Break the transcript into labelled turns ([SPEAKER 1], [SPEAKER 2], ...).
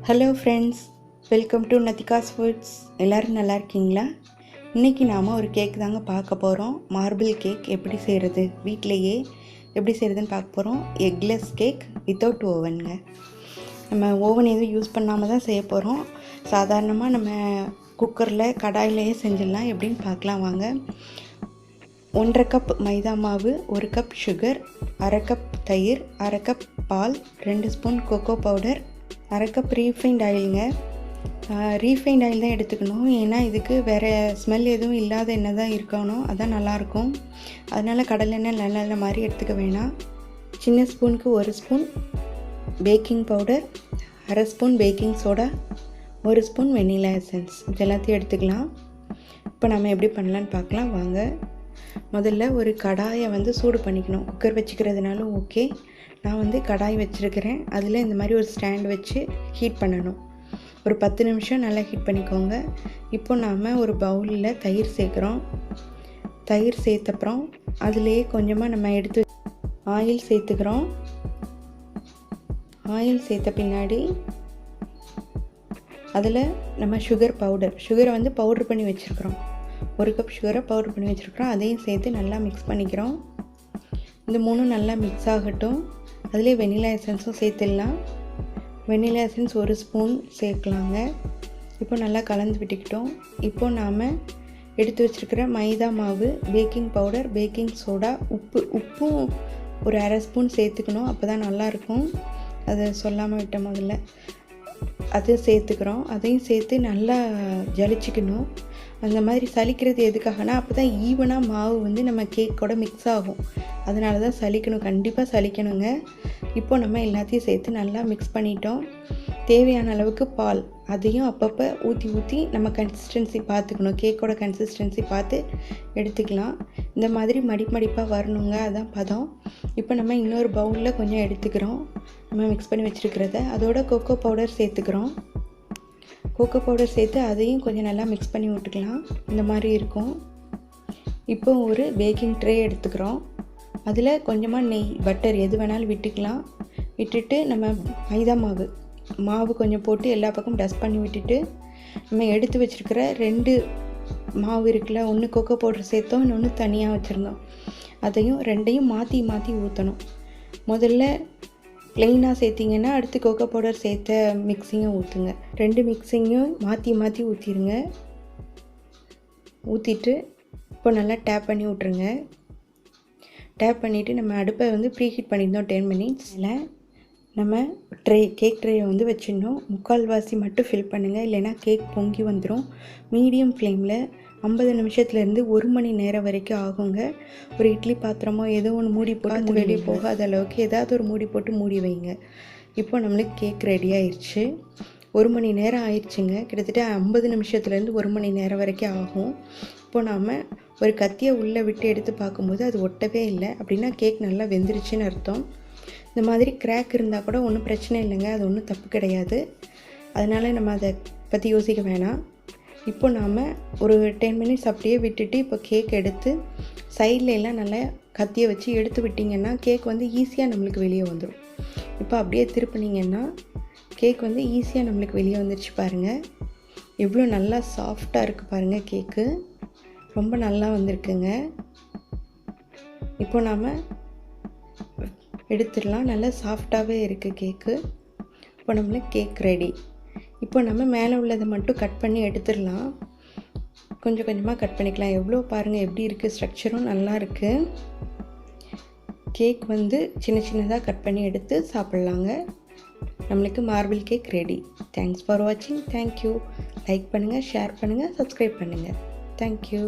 [SPEAKER 1] Hello friends, welcome to Nathika sfoods. எல்லோரும் நல்லா இருக்கீங்களா? இன்றைக்கி நாம் ஒரு கேக் தாங்க பார்க்க போகிறோம். மார்பிள் கேக் எப்படி செய்கிறது, வீட்டிலையே எப்படி செய்கிறதுன்னு பார்க்க போகிறோம். எக்லெஸ் கேக் வித்தவுட் ஓவனுங்க. நம்ம ஓவன் எதுவும் யூஸ் பண்ணாமல் தான் செய்ய போகிறோம். சாதாரணமாக நம்ம குக்கரில் கடாயிலேயே செஞ்சிடலாம். எப்படின்னு பார்க்கலாம் வாங்க. 1.5 கப் மைதா மாவு, 1 கப் சுகர், 1/2 கப் தயிர், 1/2 கப் பால், 2 spoon cocoa powder, 1/2 cup refined ஆயிலுங்க. ரீஃபைண்ட் ஆயில் தான் எடுத்துக்கணும், ஏன்னா இதுக்கு வேறு ஸ்மெல் எதுவும் இல்லாத எண்ணெய் தான் இருக்கணும், அதான் நல்லாயிருக்கும். அதனால் கடலெண்ணெய் நல்லெண்ணெய் மாதிரி எடுத்துக்க வேணாம். சின்ன ஸ்பூனுக்கு 1 spoon baking powder, 1/2 spoon baking soda, 1 spoon vanilla essence, இது எல்லாத்தையும் எடுத்துக்கலாம். இப்போ நம்ம எப்படி பண்ணலான்னு பார்க்கலாம் வாங்க. முதல்ல ஒரு கடாயை சூடு பண்ணிக்கணும். குக்கர் வச்சுக்கிறதுனாலும் ஓகே, நான் கடாய் வச்சுருக்கிறேன். அதில் இந்த மாதிரி ஒரு ஸ்டாண்ட் வச்சு ஹீட் பண்ணணும். ஒரு 10 நிமிஷம் நல்லா ஹீட் பண்ணிக்கோங்க. இப்போ நாம் ஒரு பவுலில் தயிர் சேர்க்குறோம். தயிர் சேர்த்தப்புறம் அதுலேயே கொஞ்சமாக நம்ம எடுத்து ஆயில் சேர்த்துக்கிறோம். ஆயில் சேர்த்த பின்னாடி அதில் நம்ம சுகரை பவுட்ரு பண்ணி வச்சுருக்குறோம். 1 கப் சுகரை பவுட்ரு பண்ணி வச்சுருக்குறோம். அதையும் சேர்த்து நல்லா மிக்ஸ் பண்ணிக்கிறோம். இந்த மூணும் நல்லா மிக்ஸ் ஆகட்டும். அதிலே வெண்ணிலா எசன்ஸும் சேர்த்துடலாம். வெண்ணிலா எசன்ஸ் 1 ஸ்பூன் சேர்க்கலாங்க. இப்போ நல்லா கலந்து விட்டுக்கிட்டோம். இப்போது நாம் எடுத்து வச்சுருக்கிற மைதா மாவு, பேக்கிங் பவுடர், பேக்கிங் சோடா, உப்பும் ஒரு 1/2 ஸ்பூன் சேர்த்துக்கணும், அப்போ தான் நல்லாயிருக்கும். அதை சொல்லாமல் விட்ட முதல்ல அது சேர்த்துக்கிறோம். அதையும் சேர்த்து நல்லா ஜலிச்சிக்கணும். அந்த மாதிரி சலிக்கிறது எதுக்காகனா, அப்போ தான் ஈவனாக மாவு நம்ம கேக்கோட மிக்ஸ் ஆகும். அதனால தான் சலிக்கணும், கண்டிப்பாக சலிக்கணுங்க. இப்போ நம்ம எல்லாத்தையும் சேர்த்து நல்லா மிக்ஸ் பண்ணிட்டோம். தேவையான அளவுக்கு பால், அதையும் அப்பப்போ ஊற்றி நம்ம கன்சிஸ்டன்சி பார்த்துக்கணும். கேக்கோட கன்சிஸ்டன்சி பார்த்து எடுத்துக்கலாம். இந்த மாதிரி மடிப்பாக வரணுங்க, அதான் பதம். இப்போ நம்ம இன்னொரு பவுலில் கொஞ்சம் எடுத்துக்கிறோம், நம்ம மிக்ஸ் பண்ணி வச்சுருக்கிறத. அதோட கொக்கோ பவுடர் சேர்த்துக்கிறோம். கொக்கோ பவுடர் சேர்த்து அதையும் கொஞ்சம் நல்லா மிக்ஸ் பண்ணி விட்டுக்கலாம். இந்த மாதிரி இருக்கும். இப்போ ஒரு பேக்கிங் ட்ரே எடுத்துக்கிறோம். அதில் கொஞ்சமாக நெய், பட்டர் எது வேணாலும் விட்டுக்கலாம். விட்டுட்டு நம்ம மைதா மாவு கொஞ்சம் போட்டு எல்லா பக்கமும் டஸ்ட் பண்ணி விட்டுட்டு, நம்ம எடுத்து வச்சுருக்கிற 2 மாவு இருக்குல்ல, ஒன்று கொக்கோ பவுடர் சேர்த்தோம், இன்னொன்று தனியாக வச்சுருந்தோம். அதையும் 2ஐயும் மாற்றி ஊற்றணும். முதல்ல ப்ளெயினாக சேர்த்திங்கன்னா அடுத்து கொக்கோ பவுடர் சேர்த்த மிக்ஸிங்கை ஊற்றுங்க. 2 மிக்ஸிங்கும் மாற்றி ஊற்றிடுங்க. ஊற்றிட்டு இப்போ நல்லா டேப் பண்ணி விட்ருங்க. டேப் பண்ணிவிட்டு நம்ம அடுப்பை ப்ரீ ஹீட் பண்ணியிருந்தோம் 10 மினிட்ஸ். இதில் நம்ம கேக் ட்ரேயை வச்சிடணும். 3/4 மட்டும் ஃபில் பண்ணுங்கள், இல்லைன்னா கேக் பொங்கி வந்துடும். மீடியம் ஃப்ளேமில் 50 நிமிஷத்துலேருந்து 1 மணி நேரம் வரைக்கும் ஆகுங்க. ஒரு இட்லி பாத்திரமோ ஏதோ ஒன்று மூடி போட்டு வெளியே போகாத அளவுக்கு ஏதாவது ஒரு மூடி போட்டு மூடி வைங்க. இப்போ நம்மளுக்கு கேக் ரெடி ஆயிடுச்சு. 1 மணி நேரம் ஆயிடுச்சுங்க. கிட்டத்தட்ட 50 நிமிஷத்துலேருந்து 1 மணி நேரம் வரைக்கும் ஆகும். இப்போ நாம் ஒரு கத்தியை உள்ளே விட்டு எடுத்து பார்க்கும்போது அது ஒட்டவே இல்லை, அப்படின்னா கேக் நல்லா வெந்துருச்சுன்னு அர்த்தம். இந்த மாதிரி கிராக் இருந்தால் கூட ஒன்றும் பிரச்சனை இல்லைங்க, அது ஒன்றும் தப்பு கிடையாது. அதனால் நம்ம அதை பற்றி யோசிக்க வேணாம். இப்போ நாம் ஒரு 10 மினிட்ஸ் அப்படியே விட்டுட்டு இப்போ கேக் எடுத்து சைடில் எல்லாம் நல்லா கத்தியை வச்சு எடுத்து விட்டிங்கன்னா கேக் ஈஸியாக நம்மளுக்கு வெளியே வந்துடும். இப்போ அப்படியே திருப்பினீங்கன்னா கேக் ஈஸியாக நம்மளுக்கு வெளியே வந்துடுச்சு. பாருங்கள் எவ்வளோ நல்லா சாஃப்டாக இருக்குது பாருங்கள். கேக்கு ரொம்ப நல்லா வந்திருக்குங்க. இப்போ நாம் எடுத்துடலாம். நல்லா சாஃப்டாகவே இருக்குது கேக்கு. இப்போ நம்மளுக்கு கேக் ரெடி. இப்போ நம்ம மேலே உள்ளதை மட்டும் கட் பண்ணி எடுத்துடலாம். கொஞ்சமாக கட் பண்ணிக்கலாம். எவ்வளோ பாருங்கள் எப்படி இருக்குது, ஸ்ட்ரக்சரும் நல்லா இருக்குது. கேக் சின்னதாக கட் பண்ணி எடுத்து சாப்பிட்லாங்க. நம்மளுக்கு marble cake ready. Thanks for வாட்சிங். தேங்க்யூ. லைக் பண்ணுங்கள், ஷேர் பண்ணுங்கள், சப்ஸ்கிரைப் பண்ணுங்கள். தேங்க்யூ.